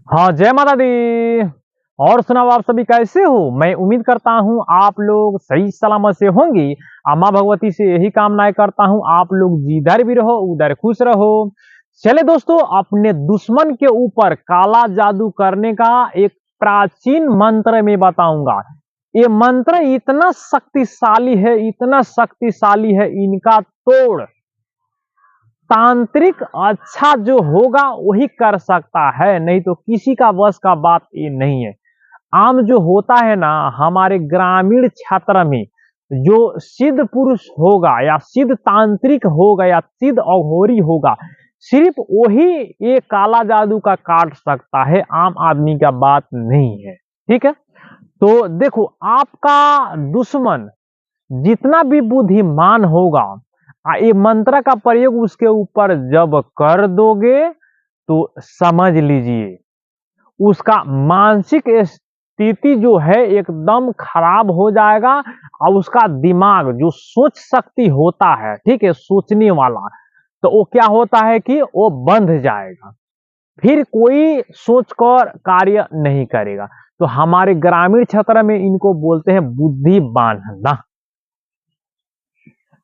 हाँ, जय माता दी। और सुनाओ, आप सभी कैसे हो? मैं उम्मीद करता हूँ आप लोग सही सलामत से होंगी। माँ भगवती से यही कामनाएं करता हूँ, आप लोग जिधर भी रहो उधर खुश रहो। चले दोस्तों, अपने दुश्मन के ऊपर काला जादू करने का एक प्राचीन मंत्र मैं बताऊंगा। ये मंत्र इतना शक्तिशाली है, इतना शक्तिशाली है, इनका तोड़ तांत्रिक अच्छा जो होगा वही कर सकता है, नहीं तो किसी का बस का बात ये नहीं है। आम जो होता है ना, हमारे ग्रामीण क्षेत्र में जो सिद्ध पुरुष होगा या सिद्ध तांत्रिक होगा या सिद्ध अघोरी होगा, सिर्फ वही ये काला जादू का काट सकता है, आम आदमी का बात नहीं है। ठीक है, तो देखो, आपका दुश्मन जितना भी बुद्धिमान होगा, ये मंत्र का प्रयोग उसके ऊपर जब कर दोगे तो समझ लीजिए उसका मानसिक स्थिति जो है एकदम खराब हो जाएगा। और उसका दिमाग जो सोच शक्ति होता है, ठीक है, सोचने वाला, तो वो क्या होता है कि वो बंध जाएगा, फिर कोई सोचकर कार्य नहीं करेगा। तो हमारे ग्रामीण क्षेत्र में इनको बोलते हैं बुद्धि बांधना।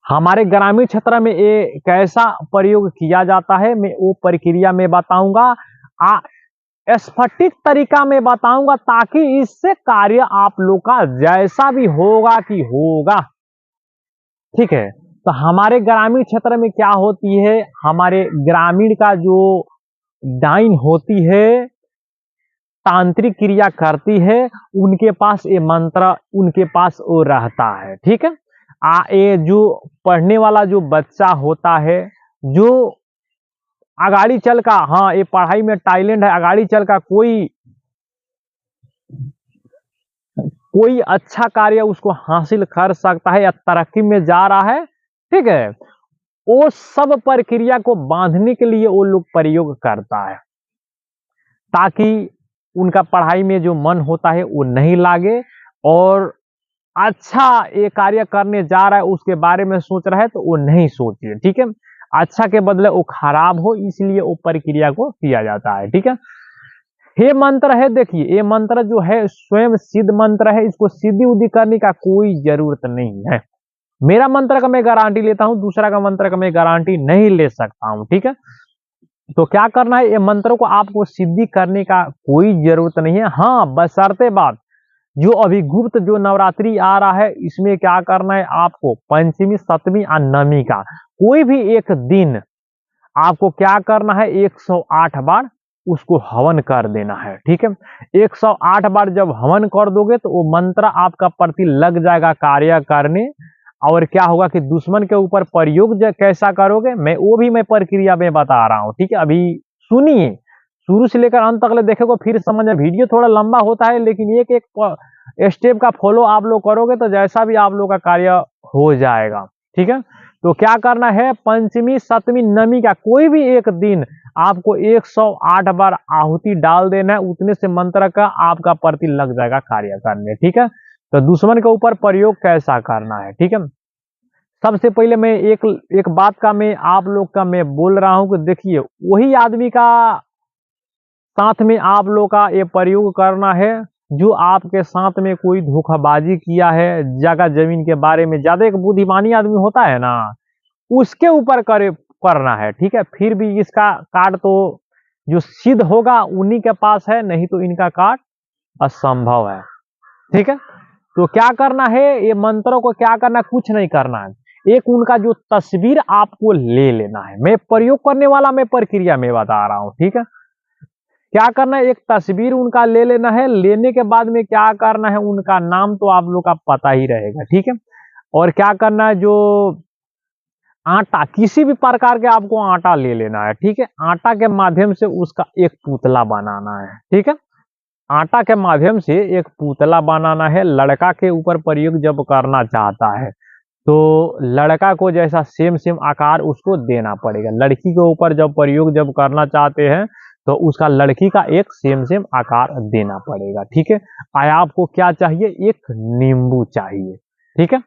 हमारे ग्रामीण क्षेत्र में ये कैसा प्रयोग किया जाता है, मैं वो प्रक्रिया में बताऊंगा, स्फटिक तरीका में बताऊंगा, ताकि इससे कार्य आप लोग का जैसा भी होगा कि होगा। ठीक है, तो हमारे ग्रामीण क्षेत्र में क्या होती है, हमारे ग्रामीण का जो डाइन होती है, तांत्रिक क्रिया करती है, उनके पास ये मंत्र उनके पास वो रहता है। ठीक है, ये जो पढ़ने वाला जो बच्चा होता है, जो अगाड़ी चल का, हाँ, ये पढ़ाई में टैलेंट है, अगाड़ी चल का कोई कोई अच्छा कार्य उसको हासिल कर सकता है या तरक्की में जा रहा है। ठीक है, वो सब प्रक्रिया को बांधने के लिए वो लोग प्रयोग करता है, ताकि उनका पढ़ाई में जो मन होता है वो नहीं लागे, और अच्छा ये कार्य करने जा रहा है उसके बारे में सोच रहा है तो वो नहीं सोचे। ठीक है, अच्छा के बदले वो खराब हो, इसलिए वो प्रक्रिया को किया जाता है। ठीक है, ये मंत्र है, देखिए ये मंत्र जो है स्वयं सिद्ध मंत्र है, इसको सीधी उदी करने का कोई जरूरत नहीं है। मेरा मंत्र का मैं गारंटी लेता हूं, दूसरा का मंत्र का मैं गारंटी नहीं ले सकता हूं। ठीक है, तो क्या करना है, ये मंत्रों को आपको सिद्धि करने का कोई जरूरत नहीं है। हाँ, बशर्ते बात जो अभी गुप्त जो नवरात्रि आ रहा है, इसमें क्या करना है, आपको पंचमी सप्तमी और नवमी का कोई भी एक दिन आपको क्या करना है, 108 बार उसको हवन कर देना है। ठीक है, 108 बार जब हवन कर दोगे तो वो मंत्र आपका प्रति लग जाएगा कार्य करने। और क्या होगा कि दुश्मन के ऊपर प्रयोग कैसा करोगे, मैं प्रक्रिया में बता रहा हूँ। ठीक है, अभी सुनिए, शुरू से लेकर अंत तक ले देखेगा, फिर समझ में। वीडियो थोड़ा लंबा होता है, लेकिन एक एक स्टेप का फॉलो आप लोग करोगे तो जैसा भी आप लोग का कार्य हो जाएगा। ठीक है, तो क्या करना है, पंचमी सप्तमी नवमी का कोई भी एक दिन आपको 108 बार आहुति डाल देना है, उतने से मंत्र का आपका प्रति लग जाएगा कार्य करने। ठीक है, तो दुश्मन के ऊपर प्रयोग कैसा करना है। ठीक है, सबसे पहले मैं एक एक बात का मैं आप लोग का मैं बोल रहा हूं कि देखिए, वही आदमी का साथ में आप लोग का ये प्रयोग करना है जो आपके साथ में कोई धोखाबाजी किया है, जगह जमीन के बारे में, ज्यादा एक बुद्धिमानी आदमी होता है ना, उसके ऊपर करना है। ठीक है, फिर भी इसका कार्ड तो जो सिद्ध होगा उन्हीं के पास है, नहीं तो इनका कार्ड असंभव है। ठीक है, तो क्या करना है, ये मंत्रों को क्या करना, कुछ नहीं करना है, एक उनका जो तस्वीर आपको ले लेना है। मैं प्रयोग करने वाला मैं प्रक्रिया में बता रहा हूं। ठीक है, क्या करना है, एक तस्वीर उनका ले लेना है, लेने के बाद में क्या करना है, उनका नाम तो आप लोग का पता ही रहेगा। ठीक है, और क्या करना है, जो आटा, किसी भी प्रकार के आपको आटा ले लेना है। ठीक है, आटा के माध्यम से उसका एक पुतला बनाना है। ठीक है, आटा के माध्यम से एक पुतला बनाना है। लड़का के ऊपर प्रयोग जब करना चाहता है तो लड़का को जैसा सेम सेम आकार उसको देना पड़ेगा, लड़की के ऊपर जब प्रयोग जब करना चाहते हैं तो उसका लड़की का एक सेम सेम आकार देना पड़ेगा। ठीक है, आया आपको क्या चाहिए, एक नींबू चाहिए। ठीक है,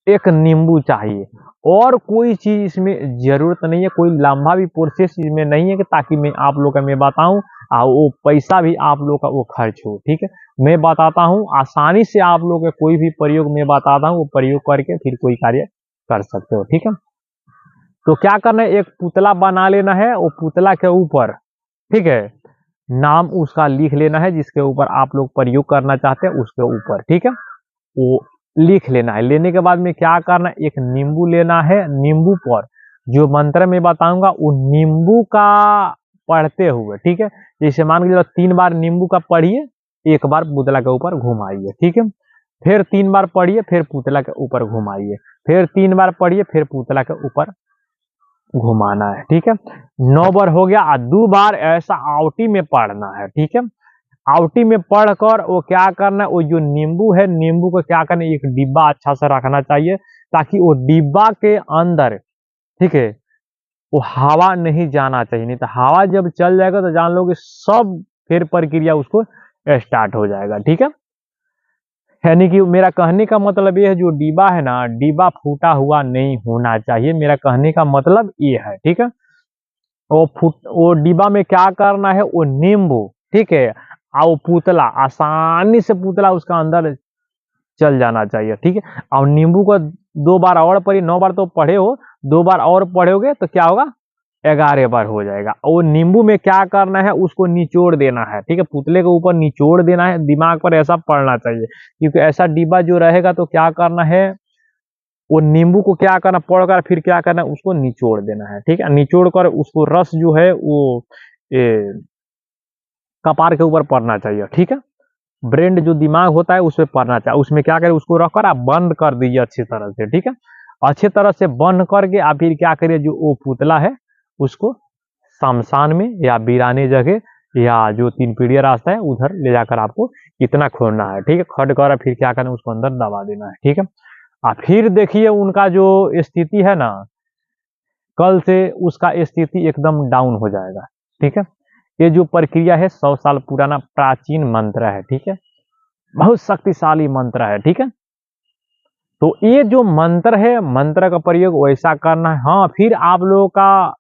एक नींबू चाहिए, और कोई चीज इसमें जरूरत नहीं है, कोई लंबा भी प्रोसेस इसमें नहीं है कि ताकि मैं आप लोग का मैं बताऊं। और वो पैसा भी आप लोग का वो खर्च हो। ठीक है, मैं बताता हूँ आसानी से आप लोग कोई भी प्रयोग मैं बताता हूँ, वो प्रयोग करके फिर कोई कार्य कर सकते हो। ठीक है, तो क्या करना है, एक पुतला बना लेना है, वो पुतला के ऊपर, ठीक है, नाम उसका लिख लेना है, जिसके ऊपर आप लोग प्रयोग करना चाहते हैं उसके ऊपर। ठीक है, वो लिख लेना है। लेने के बाद में क्या करना है, एक नींबू लेना है, नींबू पर जो मंत्र में बताऊंगा वो नींबू का पढ़ते हुए, ठीक है, जैसे मान के चलो 3 बार नींबू का पढ़िए, एक बार पुतला के ऊपर घुमाइए। ठीक है, फिर 3 बार पढ़िए, फिर पुतला के ऊपर घुमाइए, फिर 3 बार पढ़िए, फिर पुतला के ऊपर घुमाना है। ठीक है, 9 बार हो गया। 2 बार ऐसा आवटी में पढ़ना है। ठीक है, आवटी में पढ़कर वो क्या करना है, वो जो नींबू है, नींबू को क्या करना है, एक डिब्बा अच्छा से रखना चाहिए, ताकि वो डिब्बा के अंदर, ठीक है, वो हवा नहीं जाना चाहिए। नहीं तो हवा जब चल जाएगा तो जान लो कि सब फिर प्रक्रिया उसको स्टार्ट हो जाएगा। ठीक है, यानी कि मेरा कहने का मतलब ये है, जो डिब्बा है ना, डिब्बा फूटा हुआ नहीं होना चाहिए, मेरा कहने का मतलब ये है। ठीक है, वो डिब्बा में क्या करना है, वो नींबू, ठीक है, और वो पुतला आसानी से पुतला उसका अंदर चल जाना चाहिए। ठीक है, और नींबू को 2 बार और पढ़ी, 9 बार तो पढ़े हो, 2 बार और पढ़ोगे तो क्या होगा, 11 बार हो जाएगा। और वो नींबू में क्या करना है, उसको निचोड़ देना है। ठीक है, पुतले के ऊपर निचोड़ देना है, दिमाग पर ऐसा पड़ना चाहिए, क्योंकि ऐसा डिब्बा जो रहेगा तो क्या करना है, वो नींबू को क्या करना, पढ़कर फिर क्या करना है, उसको निचोड़ देना है। ठीक है, निचोड़ कर उसको रस जो है वो ए, कपार के ऊपर पड़ना चाहिए। ठीक है, ब्रेन जो दिमाग होता है उस पर पड़ना चाहिए। उसमें क्या करें, उसको रखकर आप बंद कर दीजिए अच्छी तरह से। ठीक है, अच्छी तरह से बंद करके आप फिर क्या करिए, जो वो पुतला है उसको शमशान में या वीरानी जगह या जो 3 पीढ़िया रास्ता है उधर ले जाकर आपको इतना खोलना है। ठीक है, खड़ कर फिर क्या करना है, उसको अंदर दबा देना है। ठीक है, फिर देखिए उनका जो स्थिति है ना, कल से उसका स्थिति एकदम डाउन हो जाएगा। ठीक है, ये जो प्रक्रिया है 100 साल पुराना प्राचीन मंत्र है। ठीक है, बहुत शक्तिशाली मंत्र है। ठीक है, तो ये जो मंत्र है, मंत्र का प्रयोग वैसा करना है। हाँ, फिर आप लोगों का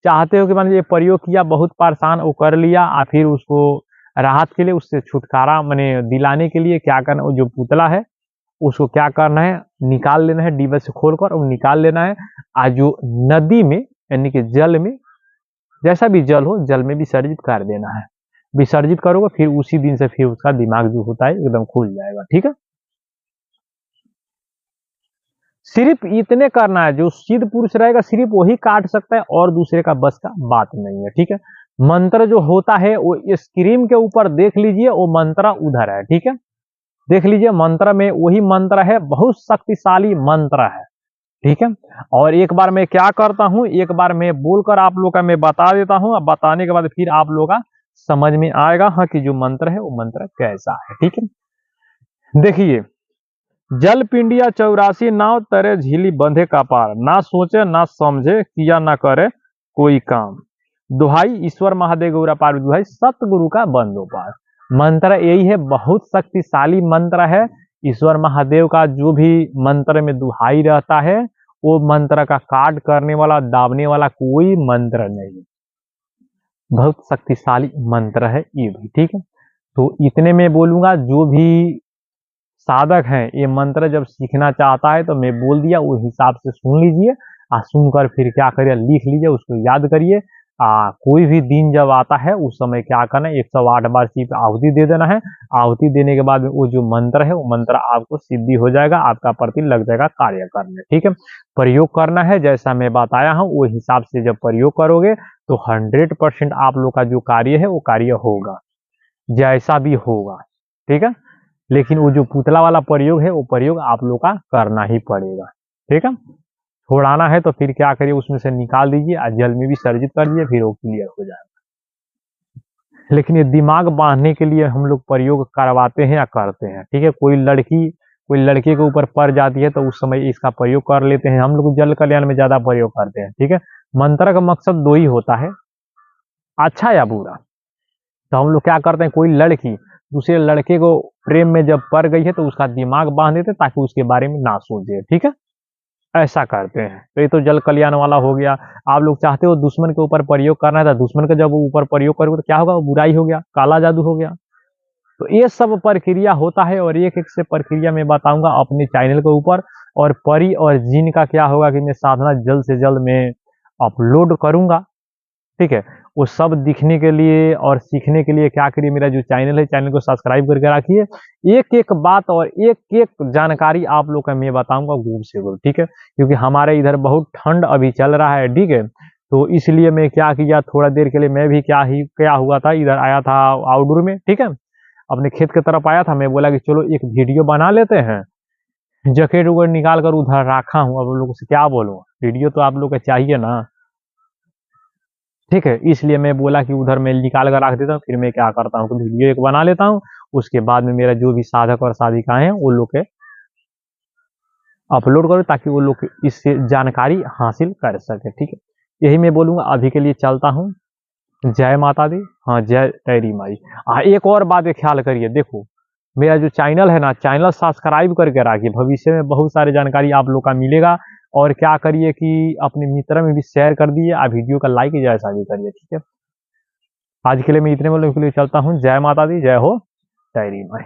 चाहते हो कि मान लीजिए प्रयोग किया, बहुत परेशान वो कर लिया, और फिर उसको राहत के लिए, उससे छुटकारा माने दिलाने के लिए क्या करना, वो जो पुतला है उसको क्या करना है, निकाल लेना है, डिब्बे से खोलकर और निकाल लेना है। आज जो नदी में यानी कि जल में, जैसा भी जल हो, जल में विसर्जित कर देना है। विसर्जित करोगे फिर उसी दिन से फिर उसका दिमाग जो होता है एकदम खुल जाएगा। ठीक है, सिर्फ इतने करना है, जो सिद्ध पुरुष रहेगा सिर्फ वही काट सकता है, और दूसरे का बस का बात नहीं है। ठीक है, मंत्र जो होता है वो स्क्रीन के ऊपर देख लीजिए, वो मंत्र उधर है। ठीक है, देख लीजिए मंत्र में वही मंत्र है, बहुत शक्तिशाली मंत्र है। ठीक है, और एक बार मैं क्या करता हूं, एक बार मैं बोलकर आप लोग का मैं बता देता हूं, अब बताने के बाद फिर आप लोग का समझ में आएगा हाँ कि जो मंत्र है वो मंत्र कैसा है। ठीक है, देखिए, जल पिंडिया 84 नाव तरे झीली बंधे का पार, ना सोचे ना समझे किया ना करे कोई काम, दुहाई ईश्वर महादेव गौरा पार, दुहाई सतगुरु का बंदो पार। मंत्र यही है, बहुत शक्तिशाली मंत्र है। ईश्वर महादेव का जो भी मंत्र में दुहाई रहता है, वो मंत्र का काट करने वाला, दाबने वाला कोई मंत्र नहीं, बहुत शक्तिशाली मंत्र है ये भी। ठीक है, तो इतने में बोलूंगा, जो भी साधक हैं ये मंत्र जब सीखना चाहता है तो मैं बोल दिया वो हिसाब से सुन लीजिए, सुनकर फिर क्या करिए, लिख लीजिए, उसको याद करिए। कोई भी दिन जब आता है उस समय क्या करना है, 108 बार सिर्फ आहुति दे देना है। आहुति देने के बाद वो जो मंत्र है वो मंत्र आपको सिद्धि हो जाएगा, आपका प्रति लग जाएगा कार्य करने। ठीक है, प्रयोग करना है जैसा मैं बताया हूँ, वो हिसाब से जब प्रयोग करोगे तो 100% आप लोग का जो कार्य है वो कार्य होगा, जैसा भी होगा। ठीक है, लेकिन वो जो पुतला वाला प्रयोग है वो प्रयोग आप लोग का करना ही पड़ेगा। ठीक है, छोड़ाना है तो फिर क्या करिए, उसमें से निकाल दीजिए और जल में भी सर्जित कर दीजिए, फिर वो क्लियर हो जाएगा। लेकिन ये दिमाग बांधने के लिए हम लोग प्रयोग करवाते हैं या करते हैं। ठीक है, कोई लड़की कोई लड़के के ऊपर पड़ जाती है तो उस समय इसका प्रयोग कर लेते हैं। हम लोग जल कल्याण में ज्यादा प्रयोग करते हैं। ठीक है, मंत्र का मकसद दो ही होता है, अच्छा या बुरा। तो हम लोग क्या करते हैं, कोई लड़की दूसरे लड़के को प्रेम में जब पड़ गई है तो उसका दिमाग बांध देते ताकि उसके बारे में ना सोचे। ठीक है, ऐसा करते हैं। तो ये तो जल कल्याण वाला हो गया। आप लोग चाहते हो दुश्मन के ऊपर प्रयोग करना है, तो दुश्मन का जब वो ऊपर प्रयोग करोगे तो क्या होगा, वो बुराई हो गया, काला जादू हो गया। तो ये सब प्रक्रिया होता है और एक एक से प्रक्रिया मैं बताऊंगा अपने चैनल के ऊपर। और परी और जिन का क्या होगा कि मैं साधना जल्द से जल्द मैं अपलोड करूंगा, ठीक है। वो सब दिखने के लिए और सीखने के लिए क्या करिए, मेरा जो चैनल है, चैनल को सब्सक्राइब करके रखिए। एक एक बात और एक एक जानकारी आप लोग का मैं बताऊंगा गुड़ से गुड़, ठीक है। क्योंकि हमारे इधर बहुत ठंड अभी चल रहा है, ठीक है। तो इसलिए मैं क्या किया, थोड़ा देर के लिए मैं भी क्या हुआ था, इधर आया था आउटडोर में, ठीक है। अपने खेत की तरफ आया था, मैं बोला कि चलो एक वीडियो बना लेते हैं। जैकेट उकेट निकाल कर उधर रखा हूँ, अब लोगों से क्या बोलूँ, वीडियो तो आप लोग को चाहिए ना, ठीक है। इसलिए मैं बोला कि उधर मैं निकाल कर रख देता हूँ, फिर मैं क्या करता हूँ, वीडियो एक बना लेता हूँ। उसके बाद में मेरा जो भी साधक और साधिकाएं हैं वो लोग के अपलोड करो, ताकि वो लोग इससे जानकारी हासिल कर सके, ठीक है। यही मैं बोलूँगा, अभी के लिए चलता हूँ। जय माता दी। हाँ, जय तेरी माई। हाँ, एक और बात ख्याल करिए, देखो मेरा जो चैनल है ना, चैनल सब्सक्राइब करके रखिए, भविष्य में बहुत सारे जानकारी आप लोग का मिलेगा। और क्या करिए कि अपने मित्र में भी शेयर कर दिए, आप वीडियो का लाइक जैसा भी करिए, ठीक है। आज के लिए मैं इतने बोलने के लिए चलता हूँ। जय माता दी, जय हो तेरी माई।